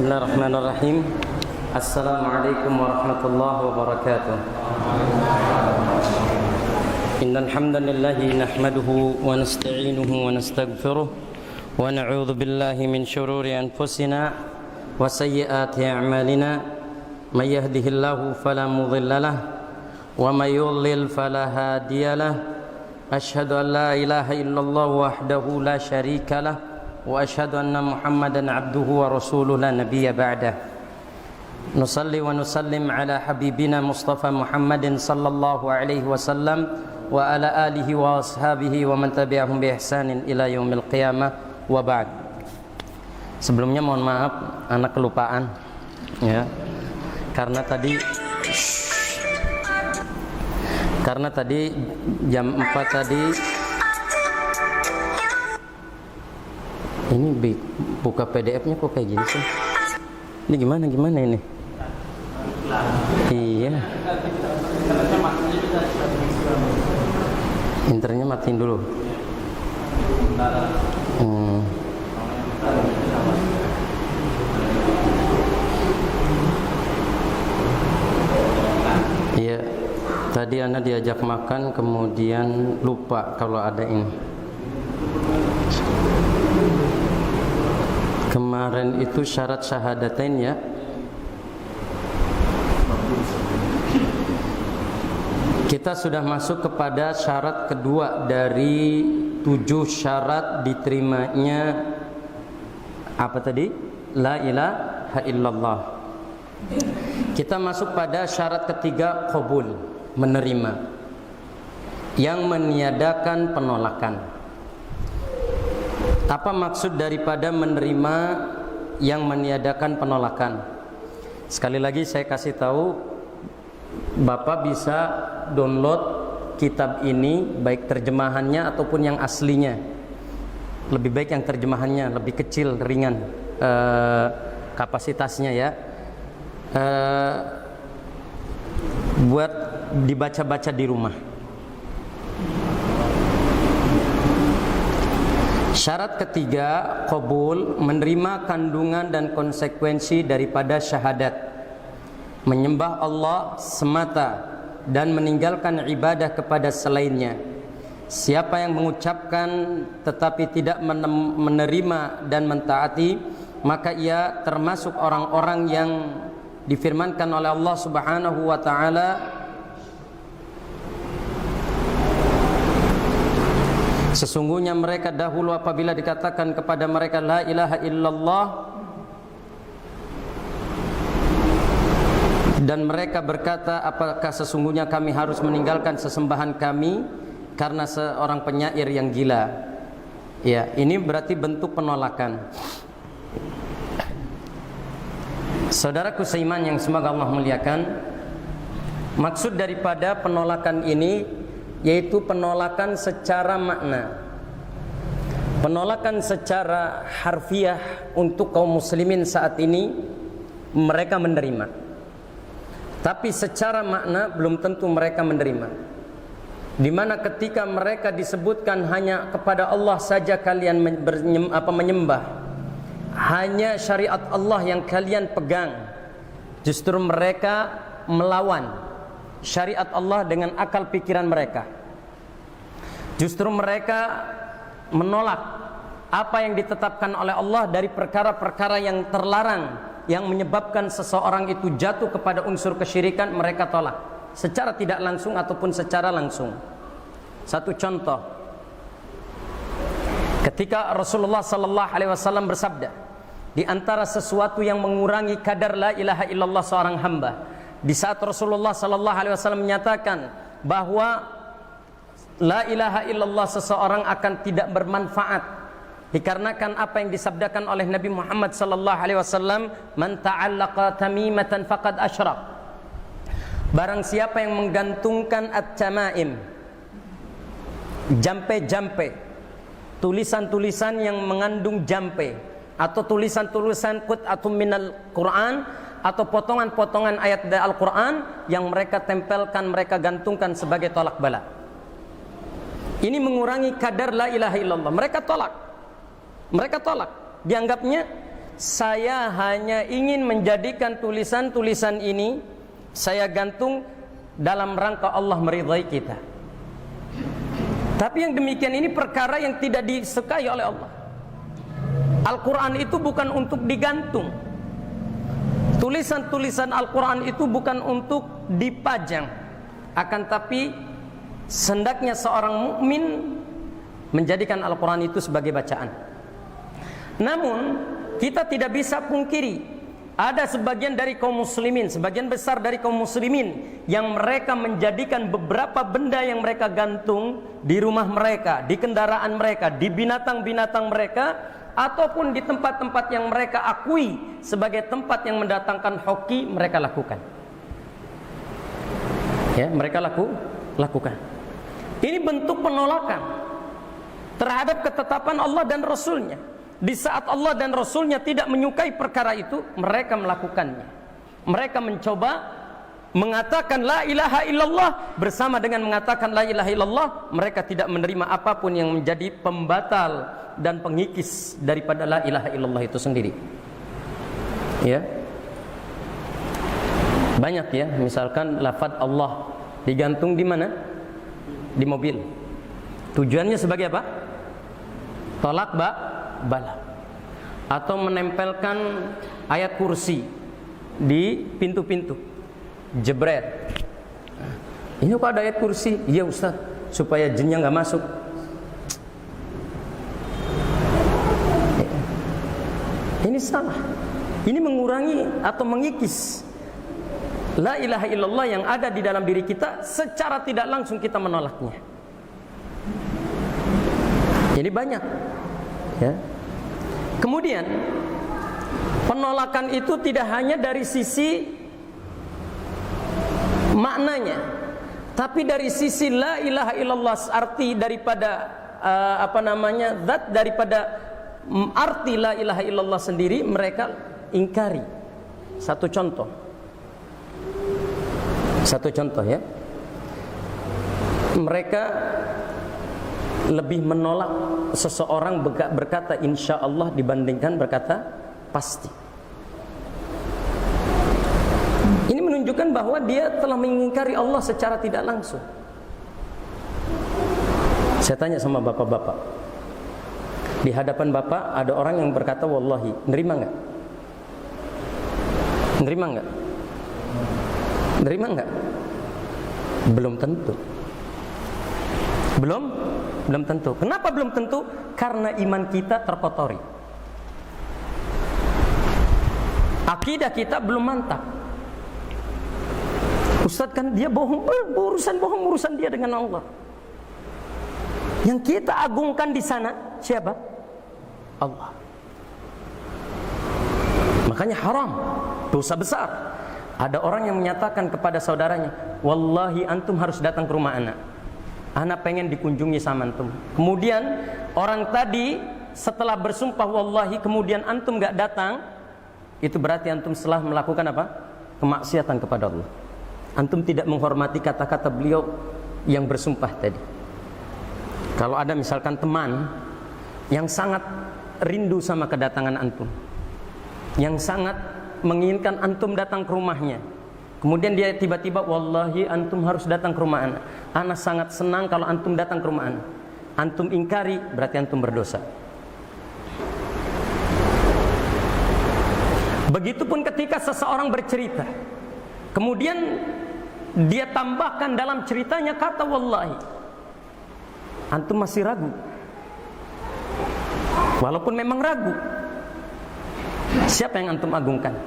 Bismillahirrahmanirrahim. Assalamualaikum warahmatullahi wabarakatuh. Innal hamdalillah nahmaduhu wa nasta'inuhu wa nastaghfiruh wa na'udzu billahi min shururi anfusina wa sayyiati a'malina. May yahdihillahu fala mudilla lahu wa may yudlil fala hadiya lahu. Asyhadu an la ilaha illallah wahdahu la syarika lahu wa asyhadu anna Muhammadan abduhu wa rasuluhu la nabiyya ba'dah. Nusalli wa nusallim ala habibina Mustafa Muhammadin sallallahu alaihi wasallam wa ala alihi wa ashabihi wa man tabi'ahum bi ihsanin ila yaumil qiyamah wa ba'd. Sebelumnya mohon maaf anak kelupaan ya. Karena tadi jam 4 tadi ini buka PDF-nya kok kayak gini sih? Ini gimana ini? Iya. Internetnya matiin dulu. Iya. Tadi Anda diajak makan, kemudian lupa kalau ada ini. Kemarin itu syarat syahadatain ya. Kita sudah masuk kepada syarat kedua dari 7 syarat diterimanya apa tadi? La ilaha illallah. Kita masuk pada syarat ketiga, qabul, menerima, yang meniadakan penolakan. Apa maksud daripada menerima yang meniadakan penolakan? Sekali lagi saya kasih tahu, Bapak bisa download kitab ini, baik terjemahannya ataupun yang aslinya. Lebih baik yang terjemahannya, lebih kecil, ringan kapasitasnya ya. Buat dibaca-baca di rumah. Syarat ketiga, qabul, menerima kandungan dan konsekuensi daripada syahadat, menyembah Allah semata dan meninggalkan ibadah kepada selainnya. Siapa yang mengucapkan tetapi tidak menerima dan mentaati, maka ia termasuk orang-orang yang difirmankan oleh Allah Subhanahu wa taala, sesungguhnya mereka dahulu apabila dikatakan kepada mereka la ilaha illallah, dan mereka berkata, apakah sesungguhnya kami harus meninggalkan sesembahan kami karena seorang penyair yang gila. Ya, ini berarti bentuk penolakan. Saudaraku seiman yang semoga Allah muliakan, maksud daripada penolakan ini yaitu penolakan secara makna. Penolakan secara harfiah untuk kaum muslimin saat ini mereka menerima, tapi secara makna belum tentu mereka menerima. Di mana ketika mereka disebutkan hanya kepada Allah saja kalian menyembah, hanya syariat Allah yang kalian pegang, justru mereka melawan syariat Allah dengan akal pikiran mereka. Justru mereka menolak apa yang ditetapkan oleh Allah dari perkara-perkara yang terlarang, yang menyebabkan seseorang itu jatuh kepada unsur kesyirikan. Mereka tolak secara tidak langsung ataupun secara langsung. Satu contoh, ketika Rasulullah sallallahu alaihi wasallam bersabda, di antara sesuatu yang mengurangi kadar la ilaha illallah seorang hamba, di saat Rasulullah sallallahu alaihi wasallam menyatakan bahwa la ilaha illallah seseorang akan tidak bermanfaat, dikarenakan apa yang disabdakan oleh Nabi Muhammad sallallahu alaihi wasallam, man ta'allaqa tamimatan faqad asyrak. Barang siapa yang menggantungkan at-tamaim, jampe-jampe, tulisan-tulisan yang mengandung jampe, atau tulisan-tulisan qut'atun minal Quran, atau potongan-potongan ayat dari Al-Quran yang mereka tempelkan, mereka gantungkan sebagai tolak bala. Ini mengurangi kadar la ilaha illallah. Mereka tolak. Dianggapnya saya hanya ingin menjadikan tulisan-tulisan ini saya gantung dalam rangka Allah meridhai kita. Tapi yang demikian ini perkara yang tidak disukai oleh Allah. Al-Quran itu bukan untuk digantung. Tulisan-tulisan Al-Quran itu bukan untuk dipajang. Akan tapi hendaknya seorang mukmin menjadikan Al-Quran itu sebagai bacaan. Namun kita tidak bisa pungkiri, ada sebagian dari kaum muslimin, sebagian besar dari kaum muslimin yang mereka menjadikan beberapa benda yang mereka gantung di rumah mereka, di kendaraan mereka, di binatang-binatang mereka, ataupun di tempat-tempat yang mereka akui sebagai tempat yang mendatangkan hoki, mereka lakukan. Ya, mereka lakukan. Ini bentuk penolakan terhadap ketetapan Allah dan Rasulnya. Di saat Allah dan Rasulnya tidak menyukai perkara itu, mereka melakukannya. Mereka mencoba mengatakan la ilaha illallah, bersama dengan mengatakan la ilaha illallah, mereka tidak menerima apapun yang menjadi pembatal dan pengikis daripada la ilaha illallah itu sendiri. Ya, banyak ya, misalkan lafaz Allah digantung di mana? Di mobil. Tujuannya sebagai apa? Tolak bala. Atau menempelkan ayat kursi di pintu-pintu, jebret. Ini kok ada ayat kursi? Iya Ustaz, supaya jinnya nggak masuk. Ini salah. Ini mengurangi atau mengikis la ilaha illallah yang ada di dalam diri kita, secara tidak langsung kita menolaknya. Ini banyak. Ya. Kemudian penolakan itu tidak hanya dari sisi maknanya, tapi dari sisi la ilaha illallah, arti daripada zat daripada arti la ilaha illallah sendiri mereka ingkari. Satu contoh ya, mereka lebih menolak seseorang berkata insya Allah dibandingkan berkata pasti. Ini menunjukkan bahwa dia telah mengingkari Allah secara tidak langsung. Saya tanya sama bapak-bapak, di hadapan bapak ada orang yang berkata wallahi, nerima nggak? Nerima nggak? Nerima nggak? Belum tentu. Belum tentu. Kenapa belum tentu? Karena iman kita terkotori. Akidah kita belum mantap. Ustaz kan dia bohong, urusan dia dengan Allah. Yang kita agungkan di sana siapa? Allah. Makanya haram, dosa besar. Ada orang yang menyatakan kepada saudaranya, wallahi antum harus datang ke rumah anak pengen dikunjungi sama antum. Kemudian orang tadi setelah bersumpah wallahi, kemudian antum gak datang, itu berarti antum telah melakukan apa? Kemaksiatan kepada Allah. Antum tidak menghormati kata-kata beliau yang bersumpah tadi. Kalau ada misalkan teman yang sangat rindu sama kedatangan antum, yang sangat menginginkan antum datang ke rumahnya, kemudian dia tiba-tiba wallahi antum harus datang ke rumah anak sangat senang kalau antum datang ke rumah antum ingkari, berarti antum berdosa. Begitupun ketika seseorang bercerita, kemudian dia tambahkan dalam ceritanya kata wallahi, antum masih ragu. Walaupun memang ragu, siapa yang antum agungkan?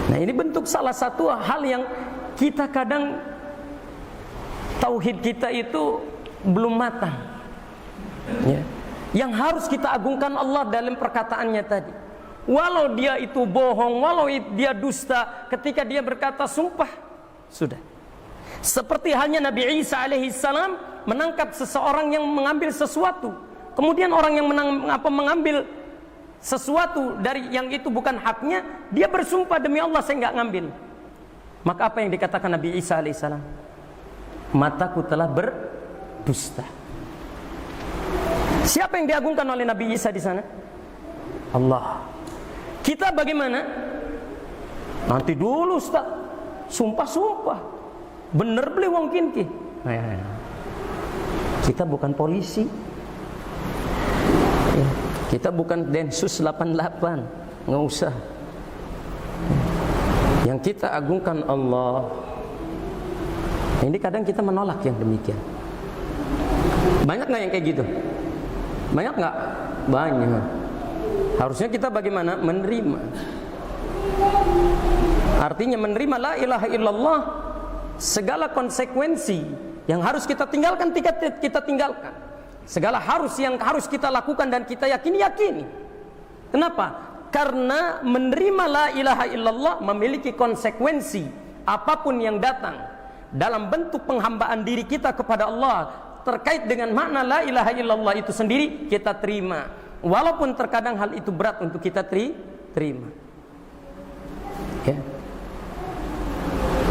Nah, ini bentuk salah satu hal yang kita kadang tauhid kita itu belum matang. Ya. Yang harus kita agungkan Allah dalam perkataannya tadi. Walau dia itu bohong, walau dia dusta, ketika dia berkata sumpah, sudah. Seperti halnya Nabi Isa alaihissalam menangkap seseorang yang mengambil sesuatu. Kemudian orang yang mengambil sesuatu dari yang itu bukan haknya, dia bersumpah demi Allah saya nggak ngambil. Maka apa yang dikatakan Nabi Isa alaihissalam? Mataku telah berdusta. Siapa yang diagungkan oleh Nabi Isa di sana? Allah. Kita bagaimana? Nanti dulu Ustaz. Sumpah. Bener beli wong kinki. Kita bukan polisi. Kita bukan Densus 88. Nggak usah. Yang kita agungkan Allah. Ini kadang kita menolak yang demikian. Banyak nggak yang kayak gitu? Banyak nggak? Banyak. Harusnya kita bagaimana? Menerima. Artinya menerima la ilaha illallah, segala konsekuensi yang harus kita tinggalkan, kita tinggalkan. Segala harus yang harus kita lakukan dan kita yakini. Kenapa? Karena menerima la ilaha illallah memiliki konsekuensi apapun yang datang dalam bentuk penghambaan diri kita kepada Allah terkait dengan makna la ilaha illallah itu sendiri, kita terima. Walaupun terkadang hal itu berat untuk kita terima. Ya.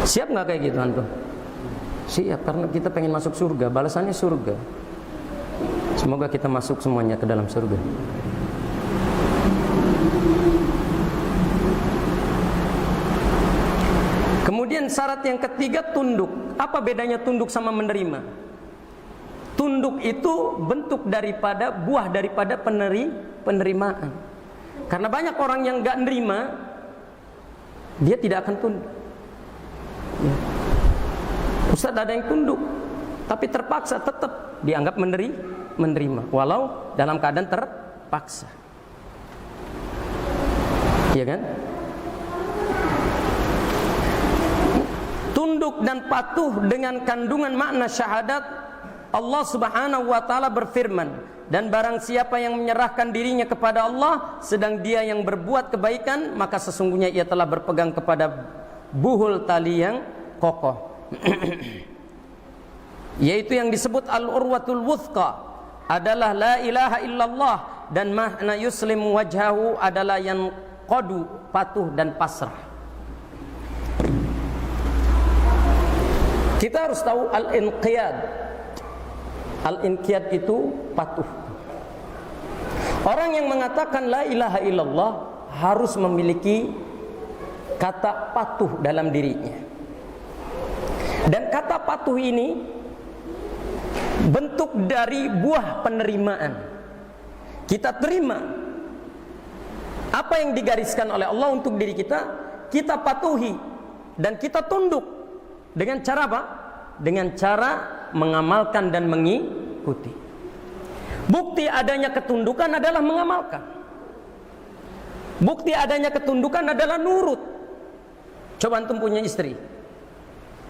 Siap nggak kayak gitu antum? Siap, karena kita pengen masuk surga, balasannya surga. Semoga kita masuk semuanya ke dalam surga. Kemudian syarat yang ketiga, tunduk. Apa bedanya tunduk sama menerima? Tunduk itu bentuk daripada, buah daripada penerimaan. Karena banyak orang yang gak nerima, dia tidak akan tunduk. Ya. Ustaz, ada yang tunduk, tapi terpaksa tetap dianggap menerima, walau dalam keadaan terpaksa. Iya kan? Tunduk dan patuh dengan kandungan makna syahadat. Allah Subhanahu wa taala berfirman, dan barang siapa yang menyerahkan dirinya kepada Allah sedang dia yang berbuat kebaikan, maka sesungguhnya ia telah berpegang kepada buhul tali yang kokoh. Yaitu yang disebut al-urwatul wuthqa adalah la ilaha illallah, dan makna yuslim wajhahu adalah yang qadu, patuh dan pasrah. Kita harus tahu al-inqiyad. Al-inqiyad itu patuh. Orang yang mengatakan la ilaha illallah harus memiliki kata patuh dalam dirinya. Dan kata patuh ini bentuk dari buah penerimaan. Kita terima apa yang digariskan oleh Allah untuk diri kita, kita patuhi dan kita tunduk. Dengan cara apa? Dengan cara mengamalkan dan mengikuti. Bukti adanya ketundukan adalah mengamalkan. Bukti adanya ketundukan adalah nurut. Coba antum punya istri,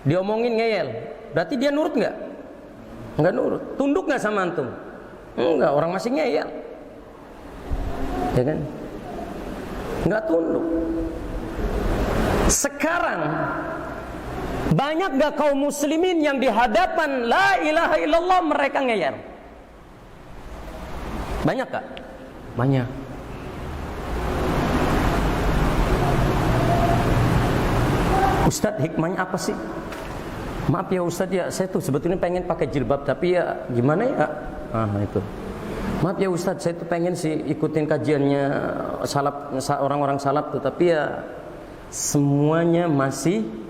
diomongin ngeyel, berarti dia nurut nggak? Nggak nurut. Tunduk nggak sama antum? Enggak, orang masih ngeyel, ya kan? Nggak tunduk. Sekarang banyak gak kaum muslimin yang di hadapan la ilaha illallah mereka ngeyel? Banyak gak? Banyak. Ustadz, hikmahnya apa sih? Maaf ya Ustadz ya, saya tuh sebetulnya pengen pakai jilbab, tapi ya gimana ya? Itu. Maaf ya Ustadz, saya tuh pengen sih ikutin kajiannya salaf, orang-orang salaf tuh, tapi ya semuanya masih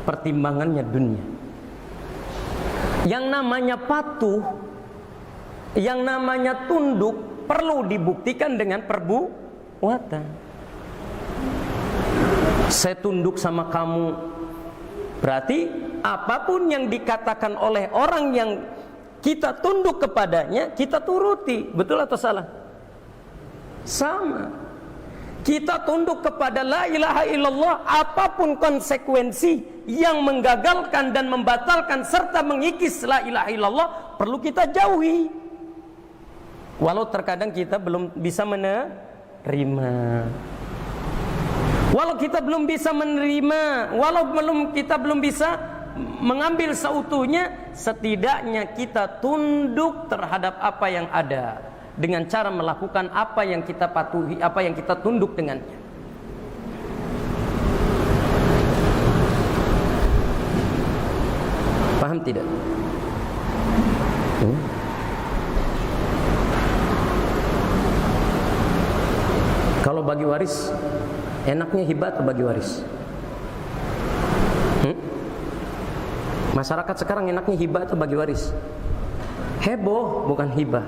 pertimbangannya dunia. Yang namanya patuh, yang namanya tunduk perlu dibuktikan dengan perbuatan. Saya tunduk sama kamu, berarti apapun yang dikatakan oleh orang yang kita tunduk kepadanya, kita turuti. Betul atau salah? Sama. Kita tunduk kepada la ilaha illallah, apapun konsekuensi yang menggagalkan dan membatalkan serta mengikis la ilaha illallah perlu kita jauhi. Walau terkadang kita belum bisa menerima. Walau kita belum bisa menerima, walau kita belum bisa mengambil seutuhnya, setidaknya kita tunduk terhadap apa yang ada dengan cara melakukan apa yang kita patuhi, apa yang kita tunduk dengannya. Paham tidak? Kalau bagi waris, enaknya hibah atau bagi waris? Masyarakat sekarang enaknya hibah atau bagi waris? Heboh bukan hibah.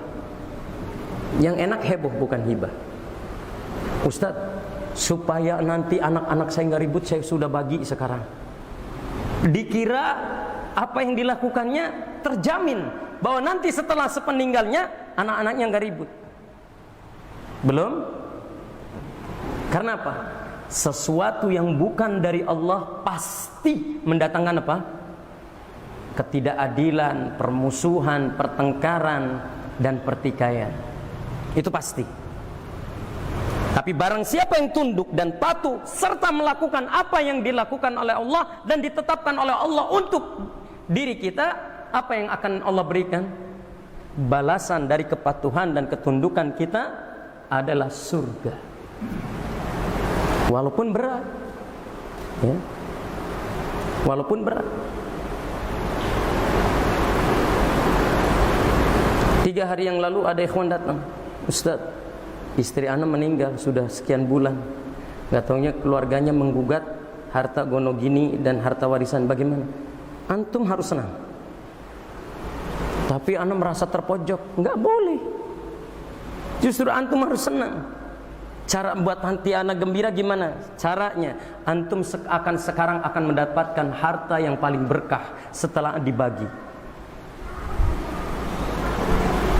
Yang enak heboh bukan hibah. Ustadz, supaya nanti anak-anak saya nggak ribut, saya sudah bagi sekarang. Dikira apa yang dilakukannya terjamin bahwa nanti setelah sepeninggalnya anak-anaknya nggak ribut. Belum. Karena apa? Sesuatu yang bukan dari Allah pasti mendatangkan apa? Ketidakadilan, permusuhan, pertengkaran, dan pertikaian. Itu pasti. Tapi barang siapa yang tunduk dan patuh serta melakukan apa yang dilakukan oleh Allah dan ditetapkan oleh Allah untuk diri kita, apa yang akan Allah berikan? Balasan dari kepatuhan dan ketundukan kita adalah surga. Walaupun berat, ya. Walaupun berat. 3 hari yang lalu ada ikhwan datang, Ustaz, istri ana meninggal sudah sekian bulan, gak taunya keluarganya menggugat harta gono gini dan harta warisan. Bagaimana? Antum harus senang. Tapi ana merasa terpojok. Gak boleh. Justru antum harus senang. Cara buat hati ana gembira gimana? Caranya antum sekarang akan mendapatkan harta yang paling berkah setelah dibagi.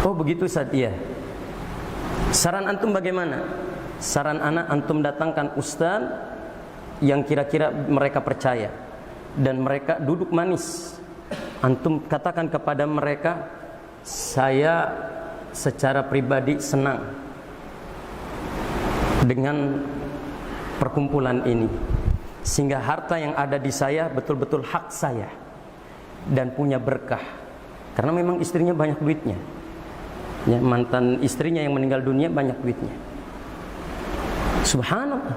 Oh begitu Ustaz, iya. Saran antum bagaimana? Saran anak antum datangkan ustaz yang kira-kira mereka percaya dan mereka duduk manis. Antum katakan kepada mereka, saya secara pribadi senang dengan perkumpulan ini, sehingga harta yang ada di saya betul-betul hak saya dan punya berkah. Karena memang istrinya banyak duitnya. Ya, mantan istrinya yang meninggal dunia banyak duitnya. Subhanallah.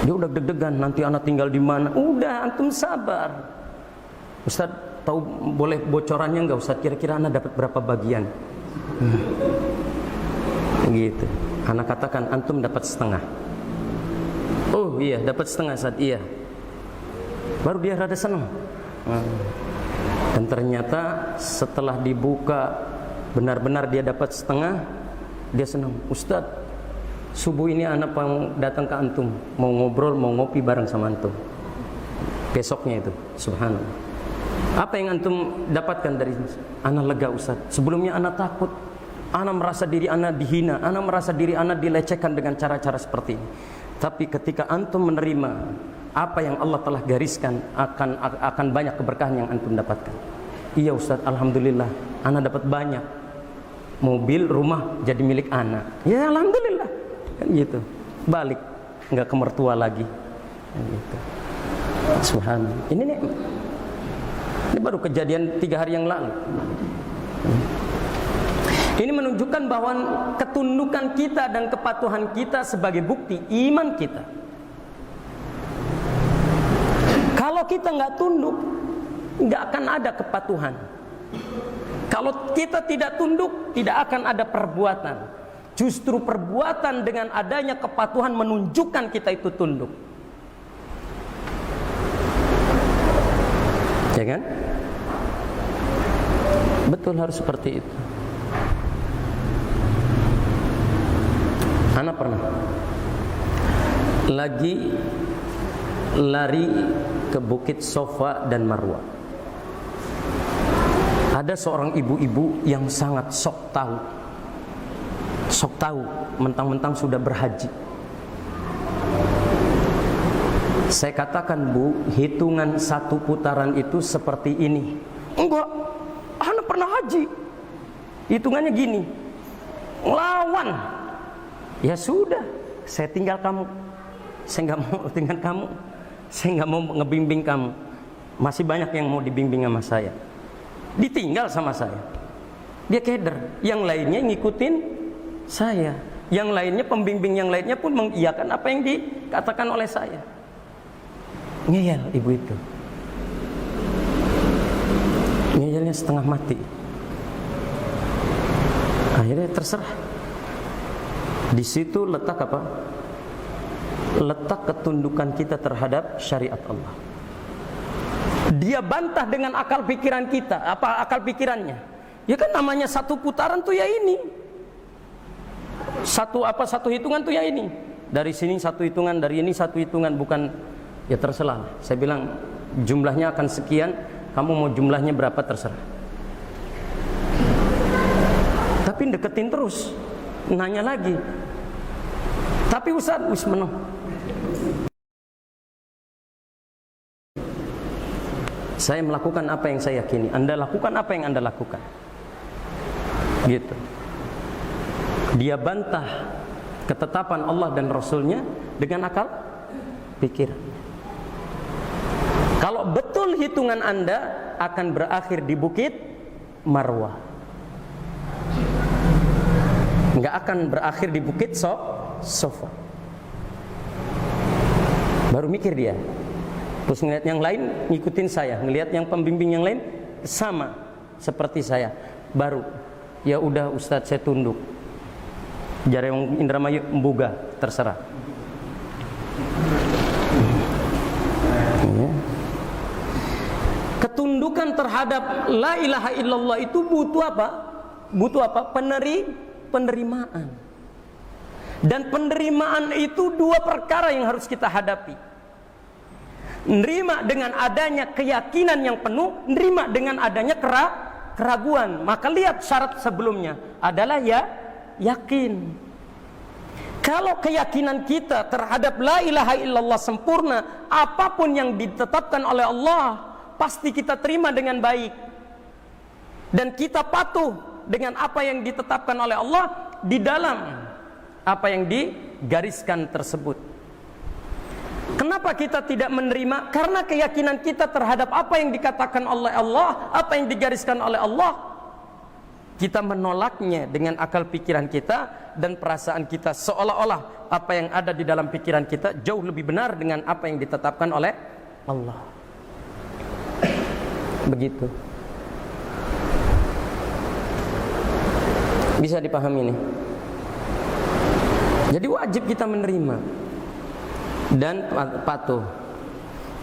Dia udah deg-degan, nanti anak tinggal di mana? Udah, antum sabar. Ustaz, tahu boleh bocorannya enggak Ustaz? Kira-kira anak dapat berapa bagian? Gitu. Anak katakan antum dapat setengah. Oh iya, dapat setengah Ustaz. Iya. Baru dia rada senang. Dan ternyata setelah dibuka benar-benar dia dapat setengah, dia senang. Ustaz, subuh ini anak mau datang ke antum, mau ngobrol, mau ngopi bareng sama antum. Besoknya itu, subhanallah. Apa yang antum dapatkan dari anak? Lega Ustaz. Sebelumnya anak takut, anak merasa diri anak dihina, anak merasa diri anak dilecehkan dengan cara-cara seperti ini. Tapi ketika antum menerima apa yang Allah telah gariskan, akan banyak keberkahan yang antum dapatkan. Iya Ustaz, alhamdulillah, anak dapat banyak. Mobil, rumah jadi milik anak. Ya alhamdulillah. Kan gitu. Balik, enggak ke mertua lagi. Kan gitu. Subhanallah. Ini nih. Ini baru kejadian 3 hari yang lalu. Ini menunjukkan bahwa ketundukan kita dan kepatuhan kita sebagai bukti iman kita. Kalau kita nggak tunduk, nggak akan ada kepatuhan. Kalau kita tidak tunduk, tidak akan ada perbuatan. Justru perbuatan dengan adanya kepatuhan menunjukkan kita itu tunduk. Ya kan? Betul, harus seperti itu. Anak pernah lagi lari ke Bukit Sofa dan Marwa. Ada seorang ibu-ibu yang sangat sok tahu, mentang-mentang sudah berhaji. Saya katakan, Bu, hitungan 1 putaran itu seperti ini. Enggak, anak pernah haji. Hitungannya gini, lawan. Ya sudah, saya tinggal kamu. Saya nggak mau tinggal kamu. Saya nggak mau ngebimbing kamu. Masih banyak yang mau dibimbing sama saya. Ditinggal sama saya. Dia keder. Yang lainnya ngikutin saya. Yang lainnya, pembimbing yang lainnya pun mengiyakan apa yang dikatakan oleh saya. Ngeyel ibu itu. Ngeyelnya setengah mati. Akhirnya terserah. Di situ letak apa? Letak ketundukan kita terhadap syariat Allah. Dia bantah dengan akal pikiran kita. Apa akal pikirannya? Ya kan namanya satu putaran tuh ya ini. Satu hitungan tuh ya ini. Dari sini satu hitungan, dari ini satu hitungan, bukan ya terserah. Saya bilang jumlahnya akan sekian, kamu mau jumlahnya berapa terserah. Tapi deketin terus, nanya lagi. Tapi Ustaz, wis menang. Saya melakukan apa yang saya yakini, Anda lakukan apa yang Anda lakukan. Gitu. Dia bantah ketetapan Allah dan Rasulnya dengan akal pikiran. Kalau betul hitungan Anda akan berakhir di Bukit Marwah, nggak akan berakhir di Bukit Sofa. Baru mikir dia. Terus ngelihat yang lain ngikutin saya, ngelihat yang pembimbing yang lain sama seperti saya. Baru ya udah Ustadz saya tunduk. Jare wong Indramayu embuga, terserah. Ketundukan terhadap la ilaha illallah itu butuh apa? Butuh apa? Penerimaan. Dan penerimaan itu dua perkara yang harus kita hadapi. Nerima dengan adanya keyakinan yang penuh, nerima dengan adanya keraguan. Maka lihat syarat sebelumnya adalah ya yakin. Kalau keyakinan kita terhadap la ilaha illallah sempurna, apapun yang ditetapkan oleh Allah pasti kita terima dengan baik. Dan kita patuh dengan apa yang ditetapkan oleh Allah di dalam apa yang digariskan tersebut. Kenapa kita tidak menerima? Karena keyakinan kita terhadap apa yang dikatakan oleh Allah, apa yang digariskan oleh Allah, kita menolaknya dengan akal pikiran kita dan perasaan kita, seolah-olah apa yang ada di dalam pikiran kita jauh lebih benar dengan apa yang ditetapkan oleh Allah. Begitu. Bisa dipahami nih. Jadi wajib kita menerima dan patuh.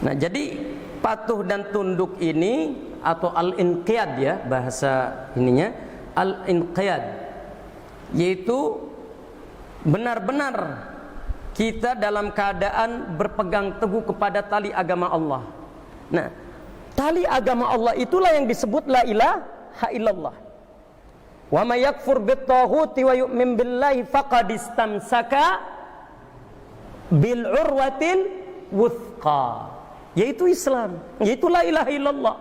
Nah, jadi patuh dan tunduk ini atau al-inqiyad ya bahasa ininya, al-inqiyad yaitu benar-benar kita dalam keadaan berpegang teguh kepada tali agama Allah. Nah, tali agama Allah itulah yang disebut la ilaha illallah. Wa may yakfur bit-taghuti wa yu'min billahi faqad istamsaka bil urwatil wuthqa, yaitu Islam, yaitu la ilaha illallah,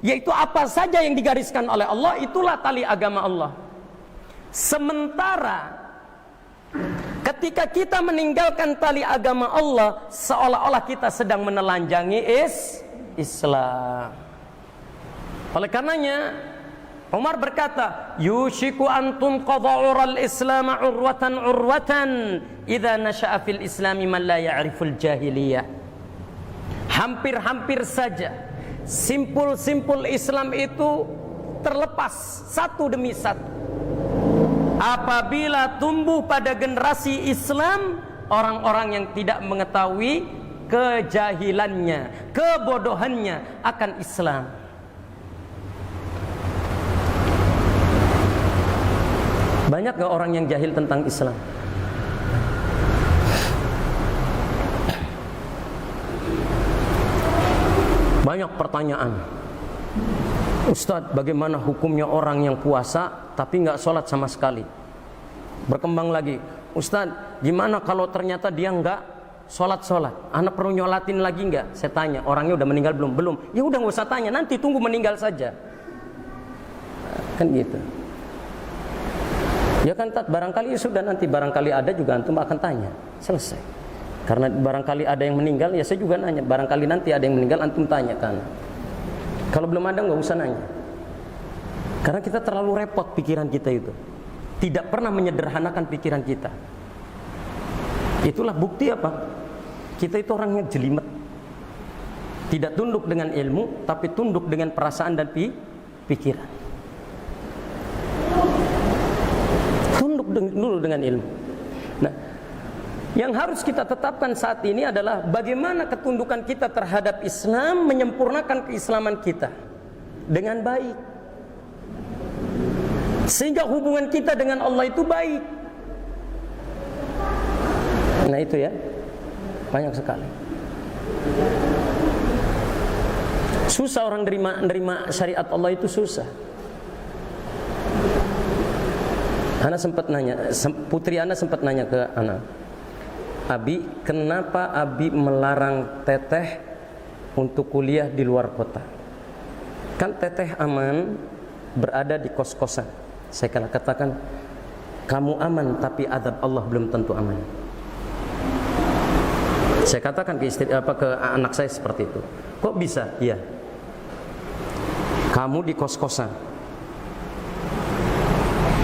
yaitu apa saja yang digariskan oleh Allah itulah tali agama Allah. Sementara ketika kita meninggalkan tali agama Allah, seolah-olah kita sedang menelanjangi Islam. Oleh karenanya Umar berkata, yushiku antum qada'ural islam urwatan idza nasha'a fil islami man la ya'riful jahiliyah. Hampir-hampir saja simpul-simpul Islam itu terlepas satu demi satu apabila tumbuh pada generasi Islam orang-orang yang tidak mengetahui kejahilannya, kebodohannya akan Islam. Banyak gak orang yang jahil tentang Islam? Banyak pertanyaan. Ustadz, bagaimana hukumnya orang yang puasa tapi gak sholat sama sekali? Berkembang lagi. Ustadz, gimana kalau ternyata dia gak sholat? Anak perlu nyolatin lagi gak? Saya tanya, orangnya udah meninggal belum? Belum. Ya udah gak usah tanya, nanti tunggu meninggal saja. Kan gitu. Ya kan Tat, barangkali sudah nanti barangkali ada juga antum akan tanya. Selesai. Karena barangkali ada yang meninggal, ya saya juga nanya. Barangkali nanti ada yang meninggal, antum tanya kan. Kalau belum ada nggak usah nanya. Karena kita terlalu repot pikiran kita itu. Tidak pernah menyederhanakan pikiran kita. Itulah bukti apa? Kita itu orangnya jelimet. Tidak tunduk dengan ilmu, tapi tunduk dengan perasaan dan pikiran. Tunduk dulu dengan ilmu. Nah, yang harus kita tetapkan saat ini adalah bagaimana ketundukan kita terhadap Islam, menyempurnakan keislaman kita dengan baik, sehingga hubungan kita dengan Allah itu baik. Nah itu ya, banyak sekali. Susah orang nerima syariat Allah itu susah. Ana sempat nanya, putri Ana sempat nanya ke Ana, Abi, kenapa Abi melarang Teteh untuk kuliah di luar kota? Kan Teteh aman berada di kos-kosan. Saya katakan, kamu aman tapi azab Allah belum tentu aman. Saya katakan ke ke anak saya seperti itu. Kok bisa? Iya. Kamu di kos-kosan.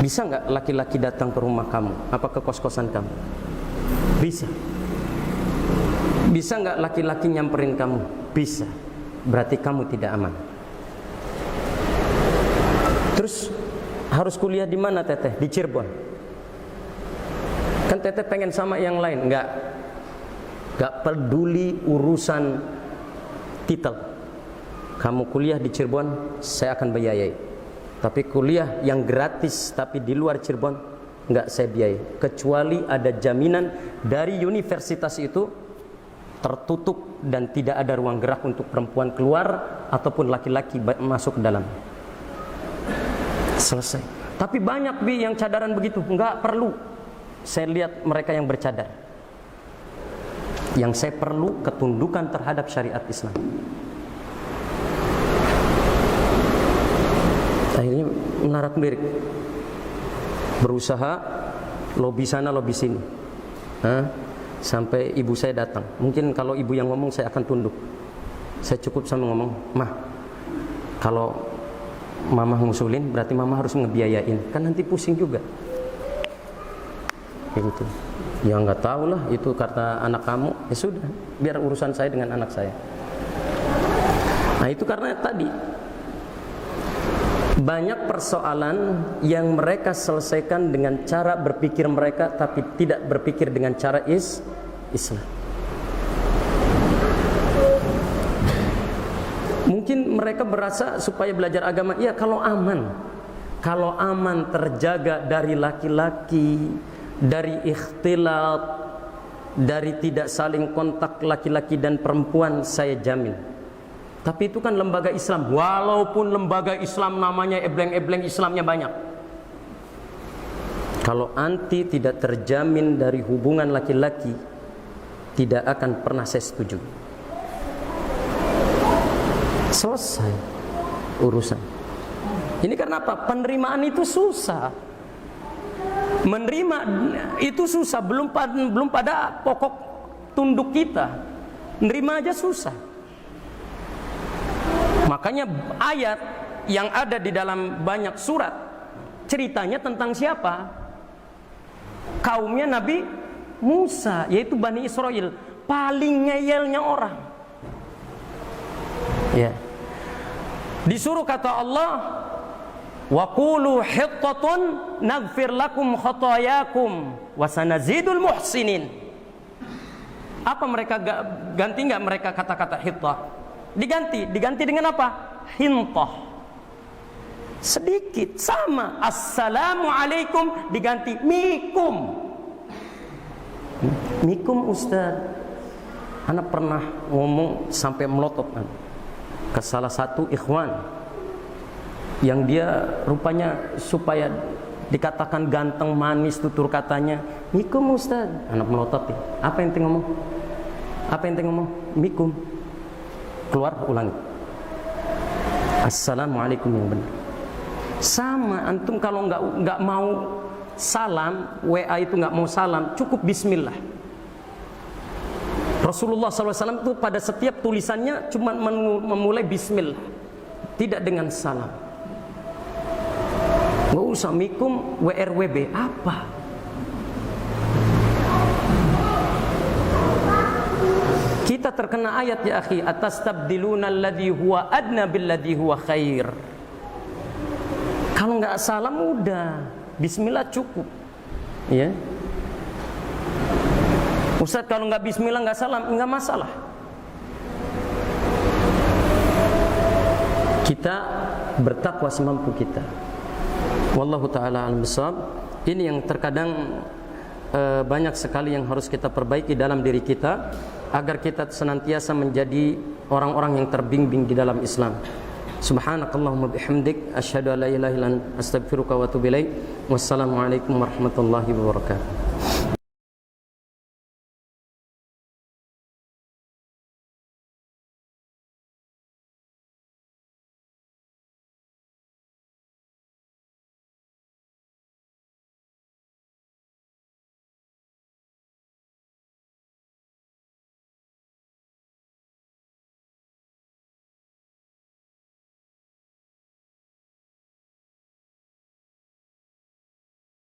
Bisa nggak laki-laki datang ke rumah kamu? Apa ke kos-kosan kamu? Bisa. Bisa nggak laki-laki nyamperin kamu? Bisa. Berarti kamu tidak aman. Terus harus kuliah di mana Teteh? Di Cirebon. Kan Teteh pengen sama yang lain? Nggak peduli urusan titel. Kamu kuliah di Cirebon, saya akan biayai. Tapi kuliah yang gratis tapi di luar Cirebon, nggak saya biayai. Kecuali ada jaminan dari universitas itu tertutup dan tidak ada ruang gerak untuk perempuan keluar ataupun laki-laki masuk ke dalam. Selesai. Tapi banyak Bi yang cadaran begitu, nggak perlu. Saya lihat mereka yang bercadar. Yang saya perlu ketundukan terhadap syariat Islam. Akhirnya menarik lirik, berusaha lobi sana lobi sini, sampai ibu saya datang. Mungkin kalau ibu yang ngomong saya akan tunduk. Saya cukup sama ngomong, Mah, kalau Mama ngusulin berarti Mama harus ngebiayain, kan nanti pusing juga. Kayak gitu. Ya nggak tahu lah, itu kata anak kamu, ya sudah, biar urusan saya dengan anak saya. Nah itu karena tadi banyak persoalan yang mereka selesaikan dengan cara berpikir mereka, tapi tidak berpikir dengan cara Islam. Mungkin mereka berasa supaya belajar agama, ya kalau aman terjaga dari laki-laki, dari ikhtilat, dari tidak saling kontak laki-laki dan perempuan, saya jamin. Tapi itu kan lembaga Islam. Walaupun lembaga Islam namanya ebleng-ebleng Islamnya banyak, kalau anti tidak terjamin dari hubungan laki-laki, tidak akan pernah saya setuju. Selesai urusan. Ini karena apa? Penerimaan itu susah. Menerima itu susah, belum pada pokok tunduk kita. Nerima aja susah. Makanya ayat yang ada di dalam banyak surat ceritanya tentang siapa? Kaumnya Nabi Musa, yaitu Bani Israel, paling ngeyelnya orang. Ya. Disuruh kata Allah, wa qulu hittatun naghfir lakum khotoyakum wa sanazidul muhsinin. Apa mereka ganti nggak mereka kata-kata hittah? Diganti dengan apa? Hintah. Sedikit sama. Assalamualaikum diganti mikum. Mikum Ustaz. Anak pernah ngomong sampai melotot ke salah satu ikhwan yang dia rupanya supaya dikatakan ganteng, manis, tutur katanya mikum Ustaz. Anak melotot ya. Apa yang ngomong? Mikum. Keluar, ulangi. Assalamualaikum yang benar. Sama antum kalau nggak mau salam, WA itu nggak mau salam, cukup bismillah. Rasulullah SAW itu pada setiap tulisannya cuma memulai bismillah, tidak dengan salam. Nggak usah mikum WRWB apa. Kita terkena ayat ya akhi, atastabdiluna alladhi huwa adna billadhi huwa khair. Kalau nggak salam udah bismillah cukup. Ya. Ustaz, kalau nggak bismillah nggak salam, nggak masalah. Kita bertakwa semampu kita. Wallahu ta'ala al-bisawab. Ini yang terkadang banyak sekali yang harus kita perbaiki dalam diri kita, agar kita senantiasa menjadi orang-orang yang terbimbing di dalam Islam. Subhanakallahumma bihamdik, asyhadu an la ilaha illa anta, astaghfiruka wa atubu ilaik. Wassalamualaikum warahmatullahi wabarakatuh.